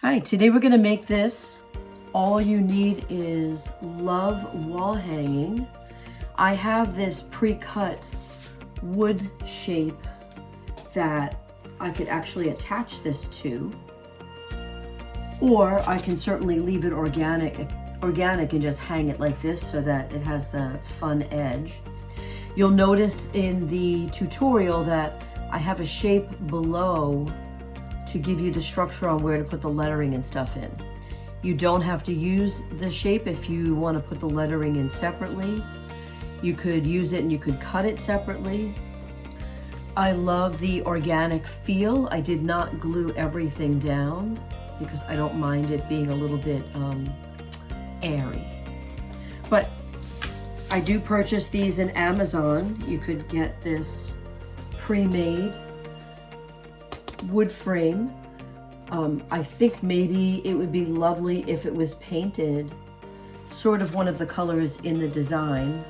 Hi, today we're going to make this. All you need is love wall hanging. I have this pre-cut wood shape that I could actually attach this to, or I can certainly leave it organic and just hang it like this so that it has the fun edge. You'll notice in the tutorial that I have a shape below to give you the structure on where to put the lettering and stuff in. You don't have to use the shape if you want to put the lettering in separately. You could use it and you could cut it separately. I love the organic feel. I did not glue everything down because I don't mind it being a little bit airy. But I do purchase these in Amazon. You could get this pre-made wood frame. I think maybe it would be lovely if it was painted, sort of one of the colors in the design.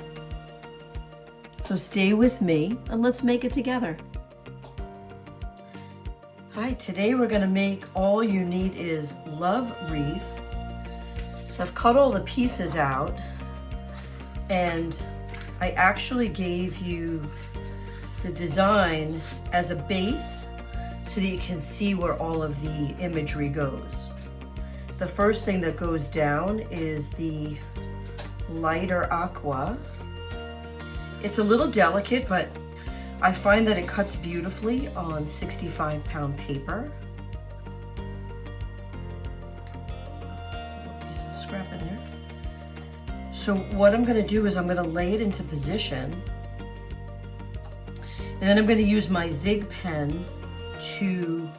So stay with me and let's make it together. Hi, today we're gonna make All You Need Is Love Wreath. So I've cut all the pieces out and I actually gave you the design as a base so that you can see where all of the imagery goes. The first thing that goes down is the lighter aqua. It's a little delicate, but I find that it cuts beautifully on 65-pound paper. Piece of scrap in there. So what I'm gonna do is I'm gonna lay it into position, and then I'm gonna use my Zig pen to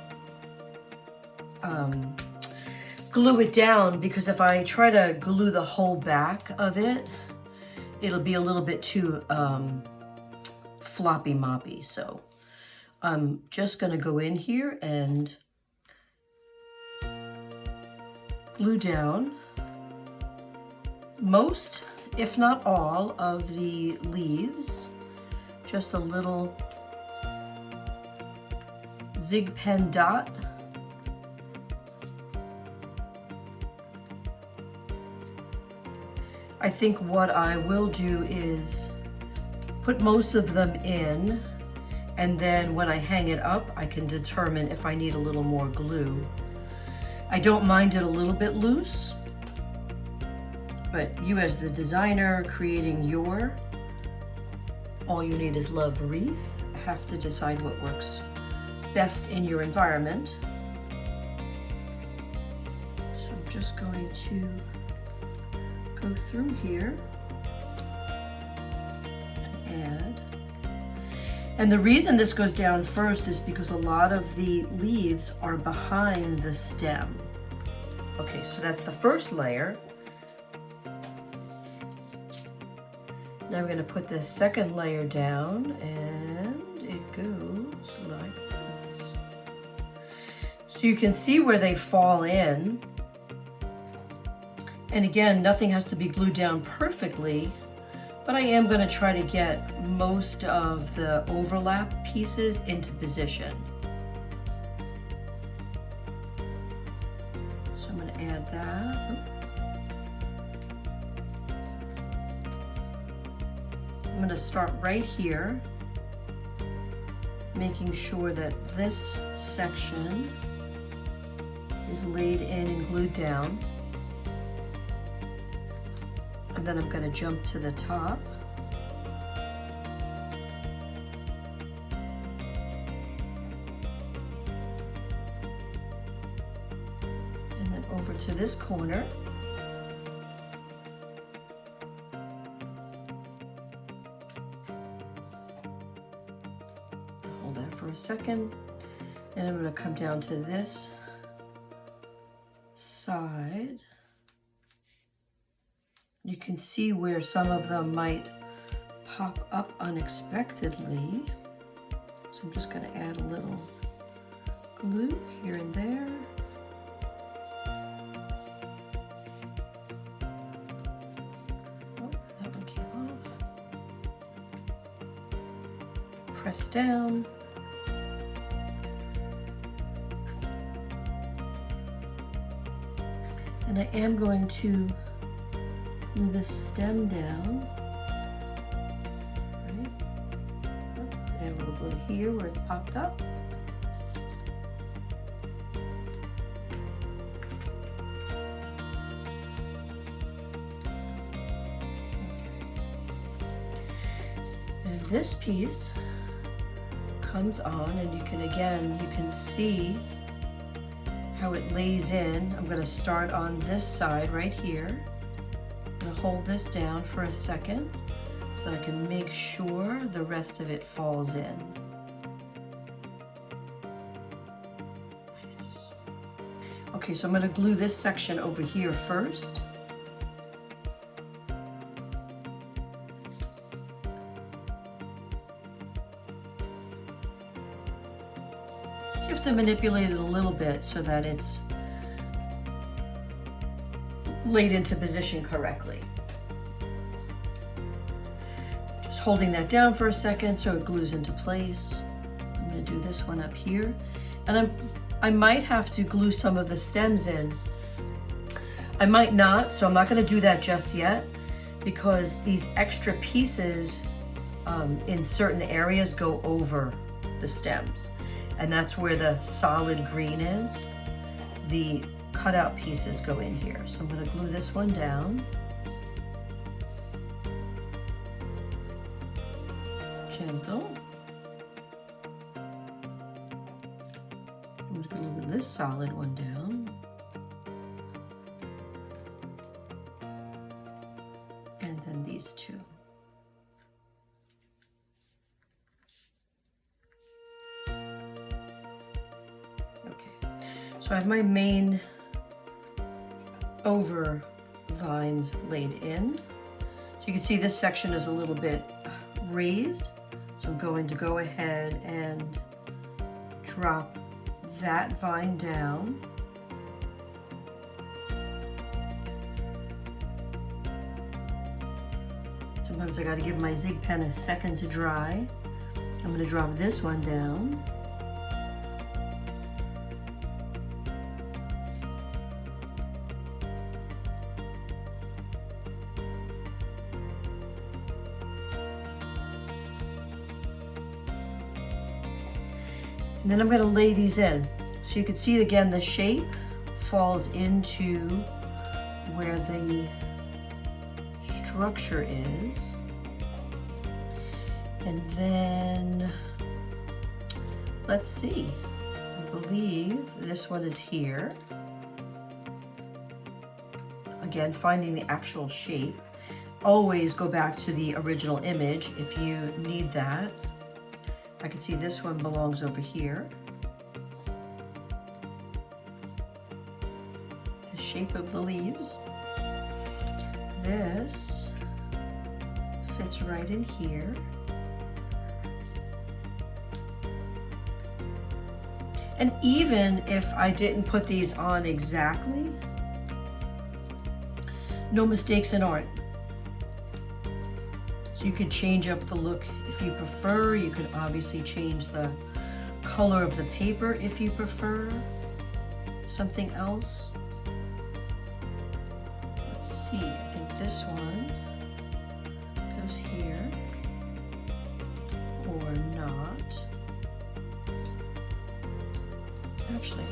glue it down, because if I try to glue the whole back of it, it'll be a little bit too floppy moppy. So I'm just gonna go in here and glue down most, if not all, of the leaves. Just a little Zig pen dot. I think what I will do is put most of them in, and then when I hang it up, I can determine if I need a little more glue. I don't mind it a little bit loose, but you as the designer creating your All You Need Is Love wreath have to decide what works best in your environment. So I'm just going to go through here and add. And the reason this goes down first is because a lot of the leaves are behind the stem. Okay, so that's the first layer. Now we're going to put the second layer down, and it goes like this. So you can see where they fall in. And again, nothing has to be glued down perfectly, but I am going to try to get most of the overlap pieces into position. So I'm going to add that. I'm going to start right here, making sure that this section is laid in and glued down. And then I'm going to jump to the top. And then over to this corner. Hold that for a second. And I'm going to come down to this side. You can see where some of them might pop up unexpectedly. So I'm just going to add a little glue here and there. Oh, that one came off. Press down. And I am going to glue the stem down. Right. Let's add a little glue here where it's popped up. This piece comes on, and you can see how it lays in. I'm going to start on this side right here. I'm going to hold this down for a second so that I can make sure the rest of it falls in. Nice. Okay, so I'm going to glue this section over here first. You have to manipulate it a little bit so that it's laid into position correctly. Just holding that down for a second so it glues into place. I'm going to do this one up here, and I might have to glue some of the stems in. I might not, so I'm not going to do that just yet, because these extra pieces in certain areas go over the stems. And that's where the solid green is. The cutout pieces go in here. So I'm going to glue this one down. Gentle. I'm going to glue this solid one down. And then these two. So I have my main over vines laid in. So you can see this section is a little bit raised. So I'm going to go ahead and drop that vine down. Sometimes I got to give my zig pen a second to dry. I'm going to drop this one down. And then I'm going to lay these in. So you can see again the shape falls into where the structure is. And then, let's see, I believe this one is here. Again, finding the actual shape. Always go back to the original image if you need that. I can see this one belongs over here. The shape of the leaves. This fits right in here. And even if I didn't put these on exactly, no mistakes in art. So you can change up the look if you prefer. You can obviously change the color of the paper if you prefer something else. Let's see, I think this one goes here or not. Actually,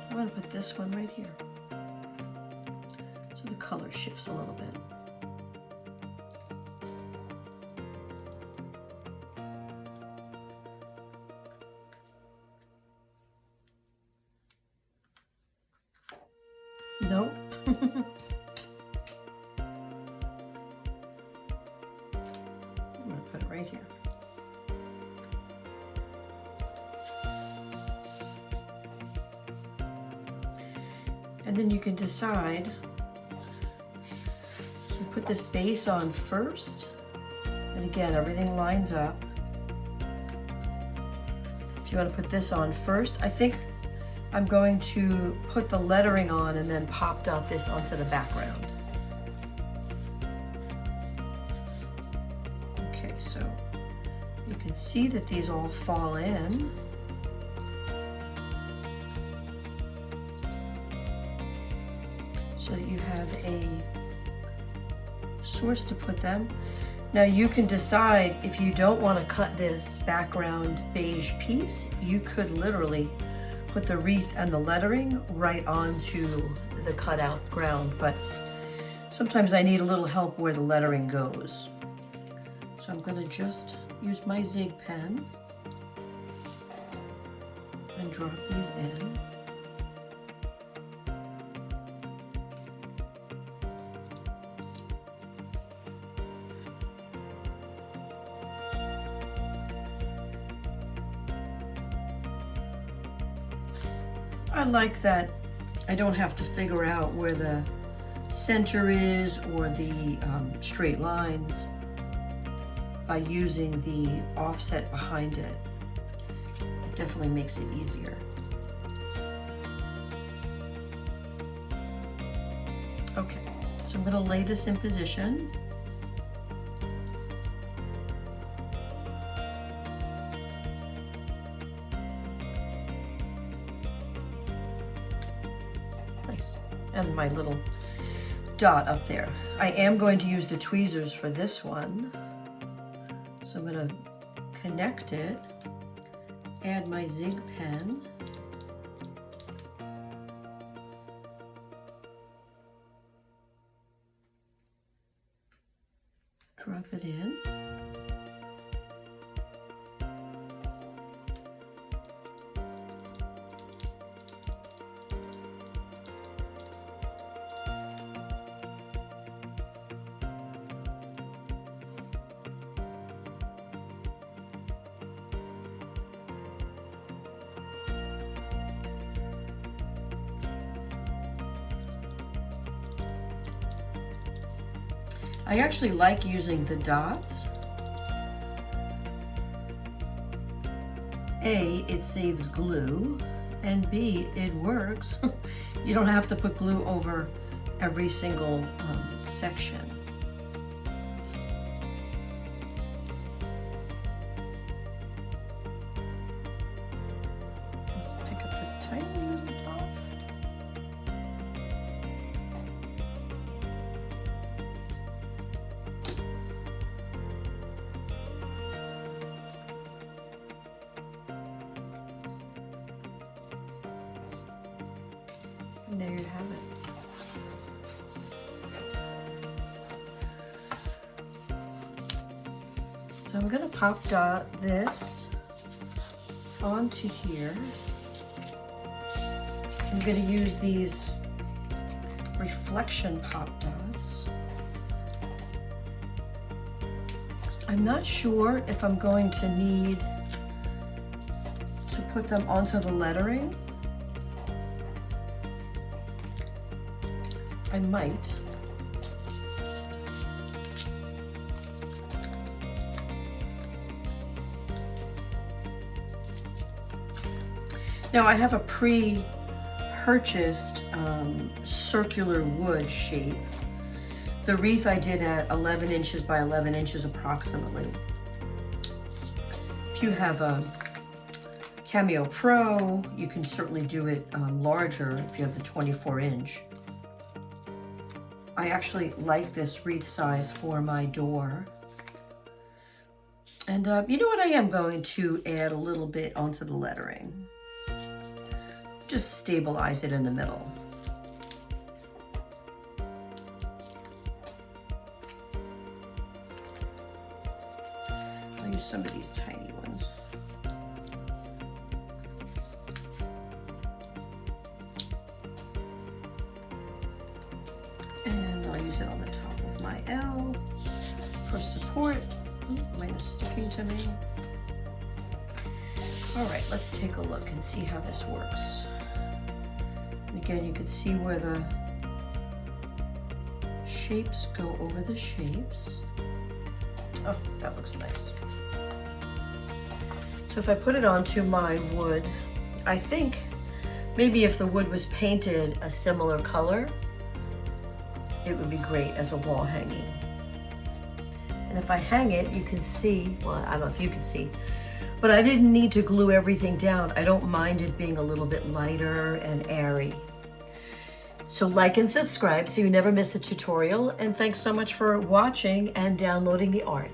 I'm going to put this one right here. So the color shifts a little bit. Nope. I'm going to put it right here. And then you can decide, you put this base on first, and again, everything lines up. If you want to put this on first, I think I'm going to put the lettering on and then pop dot this onto the background. Okay, so you can see that these all fall in. have a source to put them. Now you can decide if you don't want to cut this background beige piece, you could literally put the wreath and the lettering right onto the cutout ground, but sometimes I need a little help where the lettering goes. So I'm gonna just use my zig pen and drop these in. I like that I don't have to figure out where the center is or the straight lines by using the offset behind it. It definitely makes it easier. Okay, so I'm going to lay this in position. Nice. And my little dot up there. I am going to use the tweezers for this one. So I'm going to connect it, add my zig pen, drop it in. I actually like using the dots. A, it saves glue, and B, it works. You don't have to put glue over every single section. Let's pick up this tiny little dot. And there you have it. So I'm going to pop dot this onto here. I'm going to use these reflection pop dots. I'm not sure if I'm going to need to put them onto the lettering. I might. Now I have a pre-purchased circular wood shape. The wreath I did at 11 inches by 11 inches approximately. If you have a Cameo Pro, you can certainly do it larger if you have the 24-inch. I actually like this wreath size for my door. And you know what, I am going to add a little bit onto the lettering. Just stabilize it in the middle. I'll use some of these tiny ones. And I'll use it on the top of my L for support. Mine is sticking to me. All right, let's take a look and see how this works. And again, you can see where the shapes go over the shapes. Oh, that looks nice. So if I put it onto my wood, I think maybe if the wood was painted a similar color, it would be great as a wall hanging. And if I hang it, you can see, well, I don't know if you can see, but I didn't need to glue everything down. I don't mind it being a little bit lighter and airy. So like and subscribe so you never miss a tutorial, and thanks so much for watching and downloading the art.